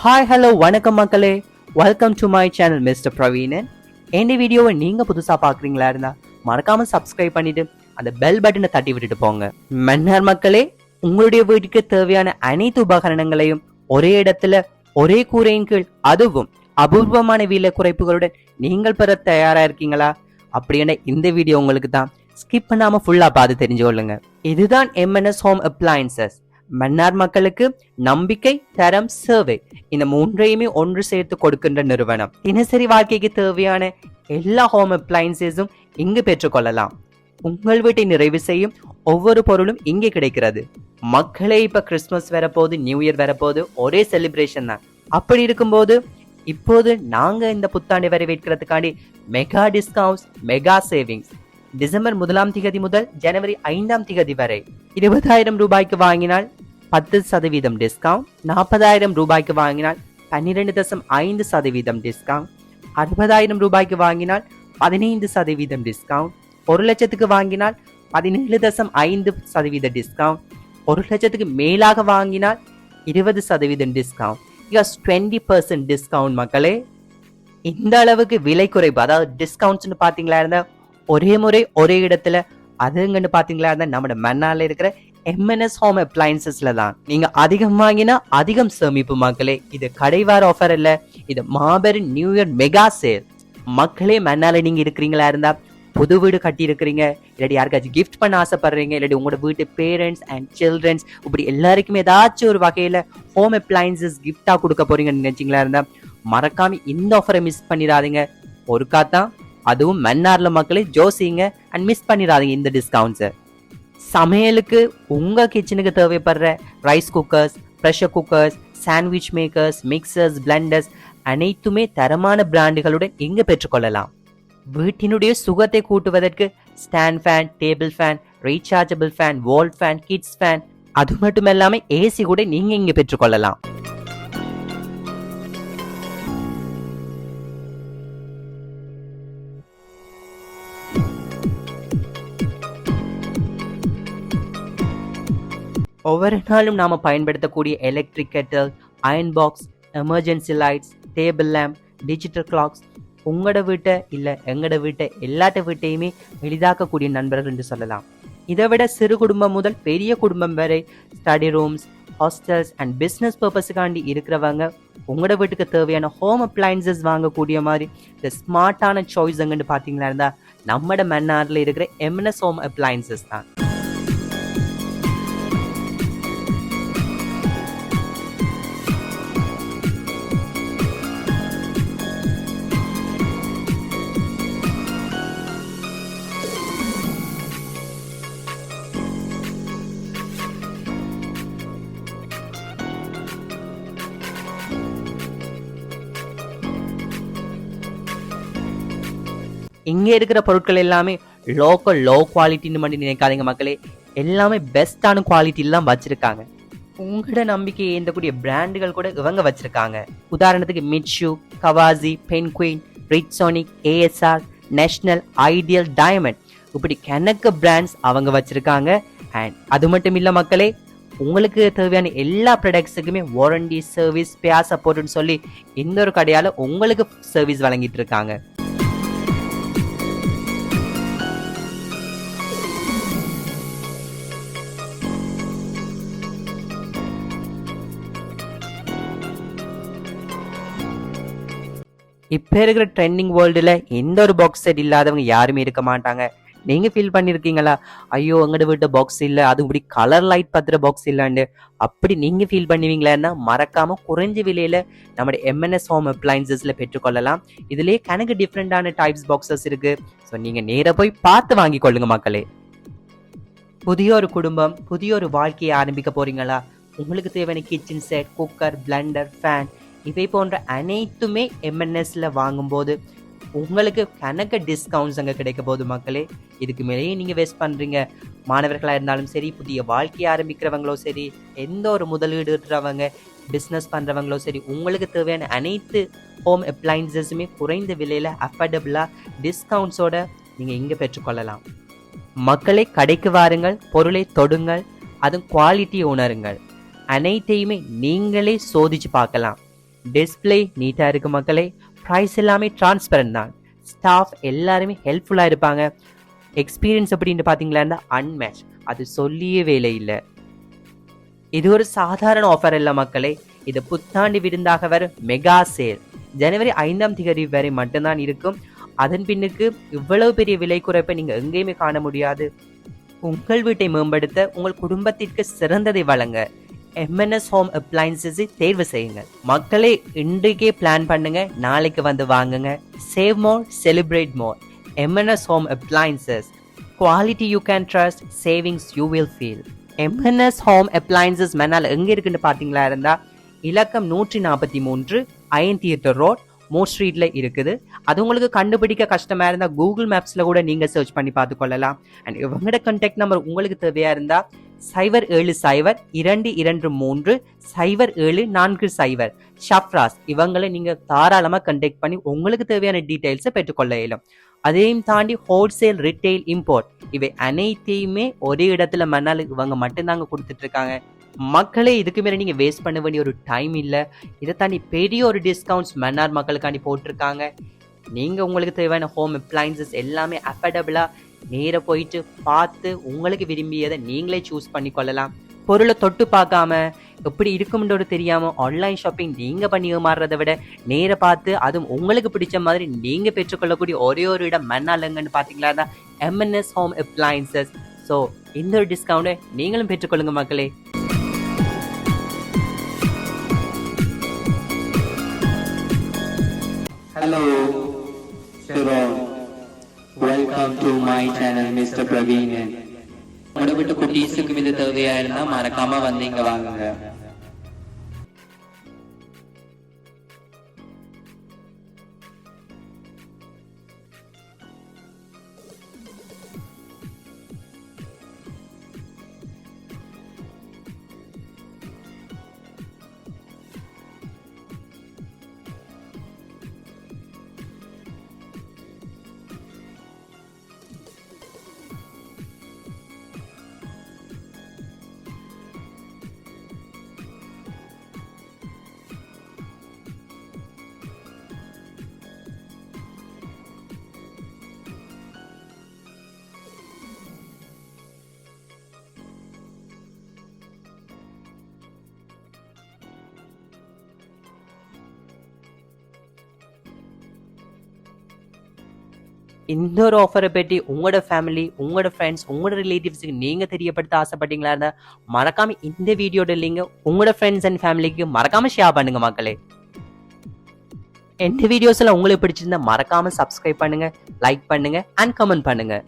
Hi hello வணக்கம் மக்களே, welcome to my channel mister Praveenan. இந்த வீடியோவை நீங்க புதுசா பாக்குறீங்களா இருந்தா மறக்காம சப்ஸ்கிரைப் பண்ணிட்டு அந்த பெல் பட்டனை தட்டி விட்டுட்டு போங்க. மன்னார் மக்களே, உங்களுடைய வீட்டுக்கு தேவையான அனைத்து உபகரணங்களையும் ஒரே இடத்துல ஒரே கூரையின் கீழ், அதுவும் அபூர்வமான விலை குறைப்புகளுடன் நீங்கள் பெற தயாரா இருக்கீங்களா? அப்படின்னா இந்த வீடியோ உங்களுக்கு தான். ஸ்கிப் பண்ணாம ஃபுல்லா பார்த்து தெரிஞ்சு கொள்ளுங்க. இதுதான் MNS ஹோம் அப்ளையன்சஸ். மன்னார் மக்களுக்கு நம்பிக்கை, தரம், சேவை இந்த மூன்றையுமே ஒன்று சேர்த்து கொடுக்கின்ற நிறுவனம். தினசரி வாழ்க்கைக்கு தேவையான எல்லா ஹோம் அப்ளையன்சஸும் இங்கு பெற்றுக்கொள்ளலாம். உங்கள் வீட்டை நிறைவு செய்யும் ஒவ்வொரு பொருளும் இங்கே கிடைக்கிறது. மக்களே, இப்ப கிறிஸ்துமஸ் வரப்போது, நியூ இயர் வரப்போது, ஒரே செலிப்ரேஷன் தான். அப்படி இருக்கும்போது இப்போது நாங்க இந்த புத்தாண்டை வரவேற்கிறதுக்காண்டி mega discounts, mega savings December 1 முதல் ஜனவரி 5 வரை 20,000 ரூபாய்க்கு வாங்கினால் 10% டிஸ்கவுண்ட், 40,000 ரூபாய்க்கு வாங்கினால் 12.5% டிஸ்கவுண்ட், 60,000 ரூபாய்க்கு வாங்கினால் 15% டிஸ்கவுண்ட், 1 லட்சத்துக்கு வாங்கினால் 17.5% டிஸ்கவுண்ட், 1 லட்சத்துக்கு மேலாக வாங்கினால் 20% டிஸ்கவுண்ட், 20% டிஸ்கவுண்ட். மக்களே, இந்த அளவுக்கு விலை குறைப்பு, அதாவது டிஸ்கவுண்ட்ஸ்னு பாத்தீங்களா இருந்தா ஒரே முறை ஒரே இடத்துல, அதுங்கன்னு பாத்தீங்களா இருந்தா நம்ம மன்னார்ல இருக்கிற MNS ஹோம் அப்ளையன்சஸ்ல தான். நீங்க அதிகம் வாங்கினா அதிகம் சேமிப்பு மக்களே. இது கடைவார ஆஃபர் இல்ல, இது மாபெரும் நியூ இயர் மெகா சேல். மக்களே, மன்னார்ல நீங்க இருக்கிறீங்களா இருந்தா, புது வீடு கட்டி இருக்கிறீங்க, இல்லாட்டி யாருக்காச்சும் கிஃப்ட் பண்ண ஆசைப்படுறீங்க, இல்லாட்டி உங்களோட வீட்டு பேரண்ட்ஸ் அண்ட் சில்ட்ரன்ஸ், இப்படி எல்லாருக்குமே ஏதாச்சும் ஒரு வகையில ஹோம் அப்ளையன்சஸ் கிஃப்டா கொடுக்க போறீங்கன்னு நினைச்சீங்களா இருந்தா மறக்காம இந்த ஆஃபரை மிஸ் பண்ணிடாதீங்க. ஒருக்கா தான், அதுவும் மன்னார்ல மக்களே ஜோசிங்க அண்ட் மிஸ் பண்ணிடாதீங்க இந்த டிஸ்கவுண்ட்ஸை. சமையலுக்கு உங்க கிச்சனுக்கு தேவைப்படுற rice cookers, pressure cookers, sandwich makers, mixers, blenders அனைத்துமே தரமான பிராண்டுகளுடன் இங்கு பெற்றுக்கொள்ளலாம். வீட்டினுடைய சுகத்தை கூட்டுவதற்கு stand fan, table fan, rechargeable fan, wall fan, kids fan, அது மட்டும் இல்லாம ஏசி கூட நீங்க இங்க பெற்றுக்கொள்ளலாம். ஒவ்வொரு நாளும் நாம பயன்படுத்தக்கூடிய electric kettle, iron box, emergency lights, table lamp, digital clocks உங்களோட வீட்டை இல்ல எங்களோட வீட்டை எல்லாட்ட வீட்டையுமே எளிதாக்கக்கூடிய நண்பர்கள் என்று சொல்லலாம். இதை விட சிறு குடும்பம் முதல் பெரிய குடும்பம் வரை study rooms, hostels and business பர்பஸுக்காண்டி இருக்கிறவங்க உங்களோட வீட்டுக்கு தேவையான ஹோம் அப்ளையன்சஸ் வாங்கக்கூடிய மாதிரி இந்த ஸ்மார்ட்டான சாய்ஸ் எங்கன்னு பார்த்தீங்களா இருந்தா நம்மட மன்னார்ல இருக்கிற MNS ஹோம் அப்ளையன்சஸ் தான். இங்கே இருக்கிற பொருட்கள் எல்லாமே லோக்கல், லோ குவாலிட்டின்னு மட்டும் நினைக்காதீங்க மக்களே. எல்லாமே பெஸ்டான குவாலிட்டியில தான் வச்சிருக்காங்க. உங்களோட நம்பிக்கையை ஏந்தக்கூடிய பிராண்டுகள் கூட இவங்க வச்சிருக்காங்க. உதாரணத்துக்கு மிட்ஷு, கவாசி, பென்குயின், ரிட்சோனிக், ASR, நேஷனல், ஐடியல், டைமண்ட், இப்படி கணக்கு பிராண்ட்ஸ் அவங்க வச்சிருக்காங்க. அண்ட் அது மட்டும் இல்ல மக்களே, உங்களுக்கு தேவையான எல்லா ப்ராடக்ட்ஸுக்குமே வாரண்டி, சர்வீஸ், ஸ்பேர் சப்போர்ட்னு சொல்லி இந்த ஒரு கடையால உங்களுக்கு சர்வீஸ் வழங்கிட்டு இருக்காங்க. இப்ப இருக்கிற ட்ரெண்டிங் வேர்ல்டுல எந்த ஒரு பாக்ஸ் செட் இல்லாதவங்க யாருமே இருக்க மாட்டாங்க. நீங்க ஃபீல் பண்ணிருக்கீங்களா, ஐயோ எங்கட வீட்டு பாக்ஸ் இல்ல, அது இப்படி கலர் லைட் பத்திர பாக்ஸ் இல்லன்னு? அப்படி நீங்க ஃபீல் பண்ணுவீங்களா? மறக்காம குறைஞ்ச விலையில நம்முடைய MNS ஹோம் அப்ளையன்சஸ்ல பெற்றுக்கொள்ளலாம். இதுலயே கணக்கு டிஃப்ரெண்டான டைப்ஸ் பாக்ஸஸ் இருக்கு. ஸோ நீங்க நேர போய் பார்த்து வாங்கி கொள்ளுங்க மக்களே. புதிய ஒரு குடும்பம், புதிய ஒரு வாழ்க்கையை ஆரம்பிக்க போறீங்களா? உங்களுக்கு தேவையான kitchen set, cooker, Blender, fan இவை போன்ற அனைத்துமே MNSல வாங்கும்போது உங்களுக்கு கணக்கு டிஸ்கவுண்ட்ஸ் அங்கே கிடைக்க போகுது மக்களே. இதுக்கு மேலேயே நீங்க வேஸ்ட் பண்றீங்க. மாணவர்களா இருந்தாலும் சரி, புதிய வாழ்க்கையை ஆரம்பிக்கிறவங்களோ சரி, எந்த ஒரு முதலீடுறவங்க, பிஸ்னஸ் பண்றவங்களோ சரி, உங்களுக்கு தேவையான அனைத்து ஹோம் அப்ளையன்சஸுமே குறைந்த விலையில அஃபோர்டபுளா டிஸ்கவுண்ட்ஸோட நீங்க இங்க பெற்றுக்கொள்ளலாம். மக்களை, கடைக்கு வாருங்கள், பொருளை தொடுங்கள், அதுவும் குவாலிட்டியை உணருங்கள். அனைத்தையுமே நீங்களே சோதிச்சு பார்க்கலாம். டிஸ்பிளே நீட்டாக இருக்கு மக்களே. ப்ரைஸ் எல்லாமே டிரான்ஸ்பரண்ட் தான். ஸ்டாஃப் எல்லாருமே ஹெல்ப்ஃபுல்லாக இருப்பாங்க. எக்ஸ்பீரியன்ஸ் அப்படின்ட்டு பார்த்தீங்களா அன்மேட்ச், அது சொல்லியே வேலை இல்லை. இது ஒரு சாதாரண ஆஃபர் இல்லை மக்களே, இது புத்தாண்டு விருந்தாக வரும் மெகா சேல். ஜனவரி 5ஆம் தேதி வரை மட்டும்தான் இருக்கும். அதன் பின்னுக்கு இவ்வளவு பெரிய விலை குறைப்பை நீங்க எங்கேயுமே காண முடியாது. உங்கள் வீட்டை மேம்படுத்த உங்கள் குடும்பத்திற்கு சிறந்ததை வழங்க எம்என்எஸ் ஹோம் அப்ளையன்சஸை தேர்வு செய்யுங்க மக்களே. இன்றைக்கே பிளான் பண்ணுங்க, நாளைக்கு வந்து வாங்குங்க. Save more, celebrate more. MNS home appliances, quality you can trust, savings you will feel. MNS home appliances மனால் எங்க இருக்குன்னு பாத்தீங்களா இருந்தா இலக்கம் 143 அயன் தியேட்டர் ரோட், மோர் ஸ்ட்ரீட்ல இருக்குது. அது உங்களுக்கு கண்டுபிடிக்க கஷ்டமா இருந்தா கூகுள் மேப்ஸ்ல கூட நீங்க சர்ச் பண்ணி பார்த்துக்கொள்ளலாம். அண்ட் இவங்களோட கான்டாக்ட் நம்பர் உங்களுக்கு தேவையா இருந்தா 070-223-0740 ஷப்ராஸ். இவங்களை நீங்க தாராளமா கான்டாக்ட் பண்ணி உங்களுக்கு தேவையான டீடைல்ஸை பெற்றுக்கொள்ள இயலும். அதையும் தாண்டி ஹோல்சேல், ரிட்டெயில், இம்போர்ட் இவை அனைத்தையுமே ஒரே இடத்துல மணால் இவங்க மட்டும்தாங்க கொடுத்துட்டு இருக்காங்க மக்களே. இதுக்கு மேலே நீங்க வேஸ்ட் பண்ண வேண்டிய ஒரு டைம் இல்லை. இதை தாண்டி பெரிய ஒரு டிஸ்கவுண்ட்ஸ் மன்னார் மக்களுக்காண்டி போட்டிருக்காங்க. நீங்க உங்களுக்கு தேவையான ஹோம் அப்ளையன்சஸ் எல்லாமே அஃபர்டபுளா நேர போயிட்டு பார்த்து உங்களுக்கு விரும்பியதை நீங்களே சூஸ் பண்ணி கொள்ளலாம். பொருளை தொட்டு பார்க்காம எப்படி இருக்கும்ன்றது தெரியாம ஆன்லைன் ஷாப்பிங் நீங்க பண்ணி மாறுறதை விட நேர பார்த்து அதுவும் உங்களுக்கு பிடிச்ச மாதிரி நீங்க பெற்றுக்கொள்ளக்கூடிய ஒரே ஒரு இடம் மன்னாலங்கன்னு பாத்தீங்களா தான் எம்என்எஸ் ஹோம் அப்ளையன்சஸ். ஸோ இந்த ஒரு டிஸ்கவுண்டை நீங்களும் பெற்றுக்கொள்ளுங்க மக்களே. Hello, Shiron. Welcome to my channel, Mr. Praveen. உங்களோட வீட்டு குட்டீஸுக்கு இது தேவையா இருந்தா மறக்காம வந்து இங்க வாங்குங்க. இந்த ஒரு ஆஃபரை பற்றி உங்களோட ஃபேமிலி, உங்களோட ஃப்ரெண்ட்ஸ், உங்களோட ரிலேட்டிவ்ஸுக்கு நீங்க தெரியப்படுத்த ஆசைப்பட்டீங்களா இருந்தா மறக்காம இந்த வீடியோட லிங்க் உங்களோட ஃப்ரெண்ட்ஸ் அண்ட் ஃபேமிலிக்கு மறக்காம ஷேர் பண்ணுங்க மக்களே. இந்த வீடியோஸ்ல உங்களுக்கு பிடிச்சிருந்தா மறக்காம சப்ஸ்கிரைப் பண்ணுங்க, லைக் பண்ணுங்க அண்ட் கமெண்ட் பண்ணுங்க.